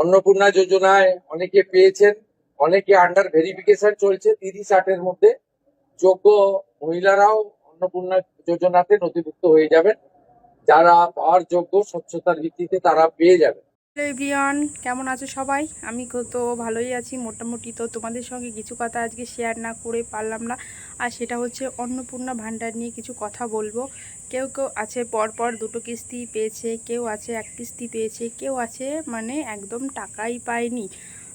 অন্নপূর্ণা যোজনায় অনেকে পেয়েছেন, অনেকে আন্ডার ভেরিফিকেশন চলছে। 30-60-এর মধ্যে যোগ্য মহিলারাও অন্নপূর্ণা যোজনাতে নথিভুক্ত হয়ে যাবেন। যারা পাওয়ার যোগ্য স্বচ্ছতার ভিত্তিতে তারা পেয়ে যাবেন। হ্যালো এভরিওয়ান, কেমন আছো সবাই? আমি তো ভালোই আছি মোটামুটি। তো তোমাদের সঙ্গে কিছু কথা আজকে শেয়ার না করে পারলাম না। আর সেটা হচ্ছে অন্নপূর্ণা ভাণ্ডার নিয়ে কিছু কথা বলবো। কেউ কেউ আছে পরপর দুটো কিস্তি পেয়েছে, কেউ আছে এক কিস্তি পেয়েছে, কেউ আছে মানে একদম টাকাই পায়নি।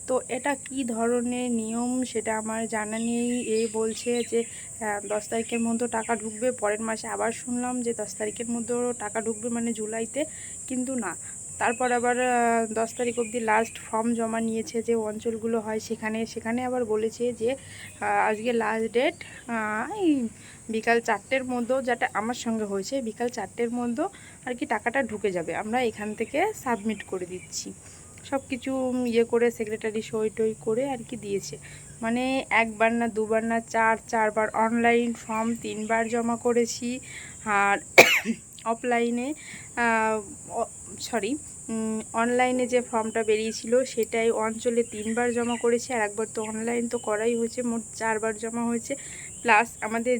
তো এটা কি ধরনের নিয়ম সেটা আমার জানা নেই। এই বলছে যে 10 তারিখের মধ্যে টাকা ঢুকবে, পরের মাসে আবার শুনলাম যে 10 তারিখের মধ্যেও টাকা ঢুকবে মানে জুলাইতে, কিন্তু না। তারপর আবার 10 তারিখ অবধি লাস্ট ফর্ম জমা নিয়েছে যে অঞ্চলগুলো হয় সেখানে আবার বলেছে যে আজকে লাস্ট ডেট এই বিকাল 4টের মধ্যেও, যেটা আমার সঙ্গে হয়েছে, বিকাল 4টের মধ্যেও আর কি টাকাটা ঢুকে যাবে, আমরা এখান থেকে সাবমিট করে দিচ্ছি। সব কিছু ইয়ে করে সেক্রেটারি সই টই করে আর কি দিয়েছে। মানে একবার না দুবার না চারবার অনলাইন ফর্ম 3বার জমা করেছি। আর অফলাইনে সরি অনলাইনে যে ফর্মটা বেরিয়েছিল সেটাই অঞ্চলে 3বার জমা করেছি, আর একবার তো অনলাইন তো করাই হয়েছে, মোট 4বার জমা হয়েছে। প্লাস আমাদের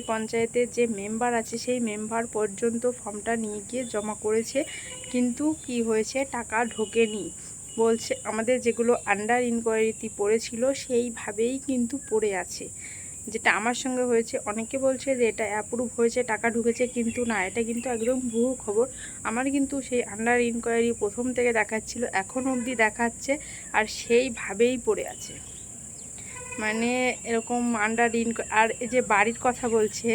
পঞ্চায়েতের যে মেম্বার আছে সেই মেম্বার পর্যন্ত ফর্মটা নিয়ে গিয়ে জমা করেছে, কিন্তু কি হয়েছে, টাকা ঢোকেনি। বলছে আমাদের যেগুলো আন্ডার ইনকোয়ারিতে পড়েছিল সেইভাবেই কিন্তু পড়ে আছে। যেটা আমার সঙ্গে হয়েছে, অনেকে বলছে যে এটা অ্যাপ্রুভ হয়েছে, টাকা ঢুকেছে, কিন্তু না, এটা কিন্তু একদম ভুয়ো খবর। আমার কিন্তু সেই আন্ডার ইনকোয়ারি প্রথম থেকে দেখাচ্ছিল, এখন অবধি দেখাচ্ছে, আর সেইভাবেই পড়ে আছে। মানে এরকম আর এই যে বাড়ির কথা বলছে,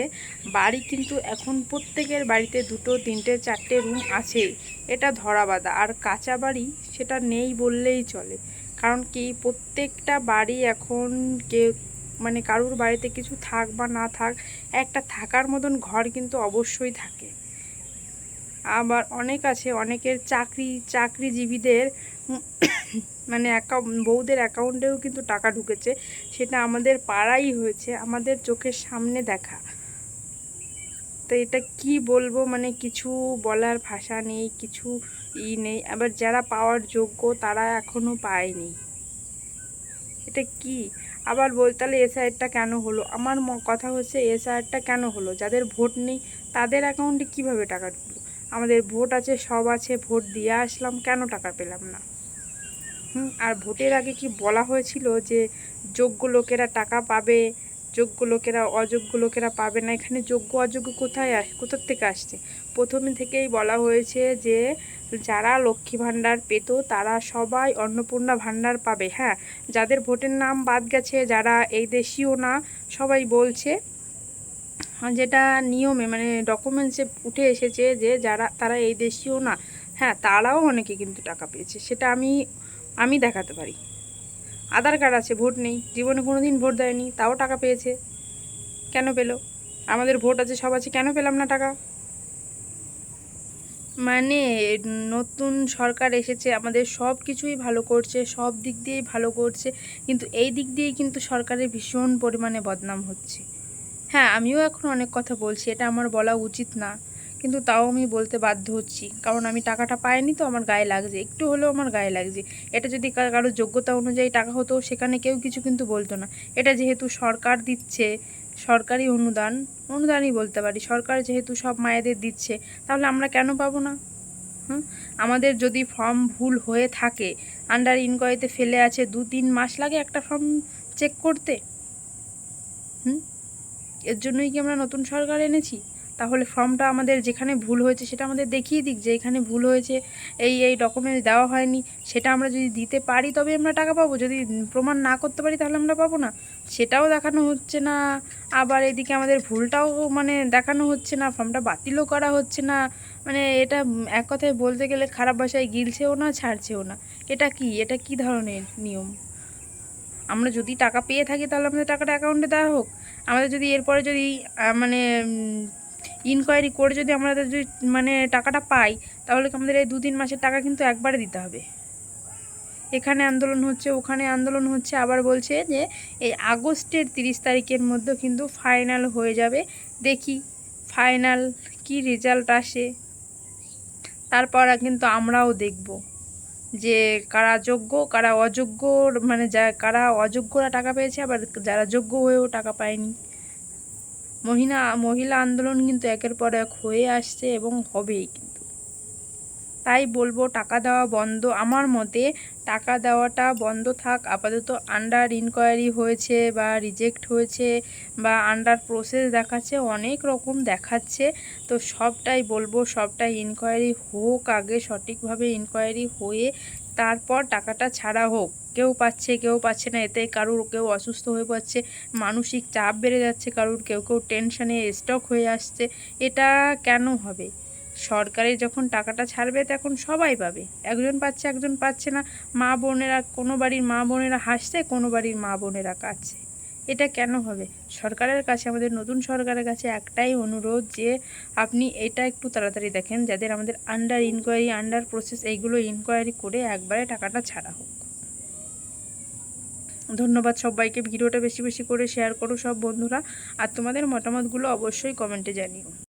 বাড়ি কিন্তু এখন প্রত্যেকের বাড়িতে 2, 3, 4টে রুম আছে, এটা ধরাবাঁধা। আর কাঁচা বাড়ি সেটা নেই বললেই চলে। কারণ কি, প্রত্যেকটা বাড়ি এখন কেউ মানে কারুর বাড়িতে কিছু থাক বা না থাক, একটা থাকার মতন ঘর কিন্তু অবশ্যই থাকে। আবার অনেকের চাকরিজীবীদের মানে বউদের অ্যাকাউন্টেও কিন্তু টাকা ঢুকেছে, সেটা আমাদের পাড়াই হয়েছে, আমাদের চোখের সামনে দেখা। তো এটা কি বলবো, মানে কিছু বলার ভাষা নেই, কিছু নেই। আবার যারা পাওয়ার যোগ্য তারা এখনো পায়নি, এটা কি? আবার তাহলে এসআইআরটা কেন হলো? আমার কথা হচ্ছে এসআইআরটা কেন হলো? যাদের ভোট নেই তাদের অ্যাকাউন্টে কিভাবে টাকা ঢুকলো? আমাদের ভোট আছে, সব আছে, ভোট দিয়ে আসলাম, কেন টাকা পেলাম না? আর ভোটের আগে কি বলা হয়েছিল যে যোগ্য লোকেরা টাকা পাবে, যোগ্য লোকেরা অযোগ্য লোকেরা পাবে না? এখানে যোগ্য অযোগ্য কোথা থেকে আসছে? প্রথমে থেকেই বলা হয়েছে যে যারা লক্ষ্মী ভাণ্ডার পেত তারা সবাই অন্নপূর্ণা ভাণ্ডার পাবে। হ্যাঁ, যাদের ভোটের নাম বাদ গেছে, যারা এই দেশীয় না, সবাই বলছে, যেটা নিয়মে মানে ডকুমেন্টসে উঠে এসেছে যে তারা এই দেশীয় না, হ্যাঁ, তারাও অনেকে কিন্তু টাকা পেয়েছে। সেটা আমি দেখাতে পারি। আধার কার্ড আছে, ভোট নেই, জীবনে কোনো দিন ভোট দেয়নি, তাও টাকা পেয়েছে। কেন পেলো? আমাদের ভোট আছে, সব আছে, কেন পেলাম না টাকা? মানে নতুন সরকার এসেছে, আমাদের সব কিছুই ভালো করছে, সব দিক দিয়েই ভালো করছে, কিন্তু এই দিক দিয়েই কিন্তু সরকারের ভীষণ পরিমাণে বদনাম হচ্ছে। হ্যাঁ, আমিও এখন অনেক কথা বলছি, এটা আমার বলা উচিত না, কিন্তু তাও আমি বলতে বাধ্য হচ্ছি, কারণ আমি টাকাটা পাইনি, তো আমার গায়ে লাগছে, একটু হলেও আমার গায়ে লাগছে। এটা যদি কারো যোগ্যতা অনুযায়ী টাকা হতো সেখানে কেউ কিছু কিন্তু বলতো না। এটা যেহেতু সরকার দিচ্ছে, সরকারি অনুদানই বলতে পারি, সরকার যেহেতু সব মায়েদের দিচ্ছে, তাহলে আমরা কেন পাবো না? আমাদের যদি ফর্ম ভুল হয়ে থাকে, আন্ডার ইনকোয়ারিতে ফেলে আছে, 2-3 মাস লাগে একটা ফর্ম চেক করতে। এর জন্যই কি আমরা নতুন সরকার এনেছি? তাহলে ফর্মটা আমাদের যেখানে ভুল হয়েছে সেটা আমাদের দেখিয়ে দিক, যে এখানে ভুল হয়েছে, এই ডকুমেন্টস দেওয়া হয়নি, সেটা আমরা যদি দিতে পারি তবে আমরা টাকা পাবো। যদি প্রমাণ না করতে পারি তাহলে আমরা পাবো না। সেটাও দেখানো হচ্ছে না। আবার এদিকে আমাদের ভুলটাও মানে দেখানো হচ্ছে না, ফর্মটা বাতিলও করা হচ্ছে না। মানে এটা এক কথায় বলতে গেলে খারাপ ভাষায় গিলছেও না, ছাড়ছেও না। এটা কি ধরনের নিয়ম? আমরা যদি টাকা পেয়ে থাকি তাহলে আমাদের টাকাটা অ্যাকাউন্টে দেওয়া হোক। আমাদের যদি এরপরে যদি মানে ইনকোয়ারি করে যদি আমরা যদি মানে টাকাটা পাই, তাহলে কি আমাদের এই 2-3 মাসের টাকা কিন্তু একবারে দিতে হবে? এখানে আন্দোলন হচ্ছে, ওখানে আন্দোলন হচ্ছে, আবার বলছে যে এই আগস্টের 30 তারিখের মধ্যে কিন্তু ফাইনাল হয়ে যাবে। দেখি ফাইনাল কি রেজাল্ট আসে, তারপর কিন্তু আমরাও দেখব যে কারা যোগ্য কারা অযোগ্য, মানে কারা অযোগ্যরা টাকা পেয়েছে, আবার যারা যোগ্য হয়েও টাকা পায়নি। মহিলা আন্দোলন কিন্তু একের পর এক হয়ে আসছে এবং হবেই কিন্তু। তাই বলবো টাকা দেওয়া বন্ধ, আমার মতে টাকা দেওয়াটা বন্ধ থাক আপাতত। আন্ডার ইনকোয়ারি হয়েছে বা রিজেক্ট হয়েছে বা আন্ডার প্রসেস দেখাচ্ছে, অনেক রকম দেখাচ্ছে। তো সবটাই বলবো, সবটাই ইনকোয়ারি হোক আগে, সঠিকভাবে ইনকোয়ারি হয়ে তারপর টাকাটা ছাড়া হোক। কেউ পাচ্ছে কেউ পাচ্ছে না, এতে কারুর কেউ অসুস্থ হয়ে পড়ছে, মানসিক চাপ বেড়ে যাচ্ছে কারুর, কেউ কেউ টেনশনে স্ট্রোক হয়ে আসছে। এটা কেন হবে? সরকারি যখন টাকাটা ছাড়বে তখন সবাই পাবে, একজন পাচ্ছে একজন পাচ্ছে না। মা বোনেরা, কোনো বাড়ির মা বোনেরা হাসছে, কোনো বাড়ির মা বোনেরা কাঁদছে। এটা কেন হবে? সরকারের কাছে, আমাদের নতুন সরকারের কাছে একটাই অনুরোধ যে আপনি এটা একটু তাড়াতাড়ি দেখেন, যাদের আমাদের আন্ডার ইনকোয়ারি আন্ডার প্রসেস এইগুলো ইনকোয়ারি করে একবারে টাকাটা ছাড়া হোক। ধন্যবাদ সবাইকে। ভিডিওটা বেশি বেশি করে শেয়ার করো সব বন্ধুরা, আর তোমাদের মতামতগুলো অবশ্যই কমেন্টে জানিও।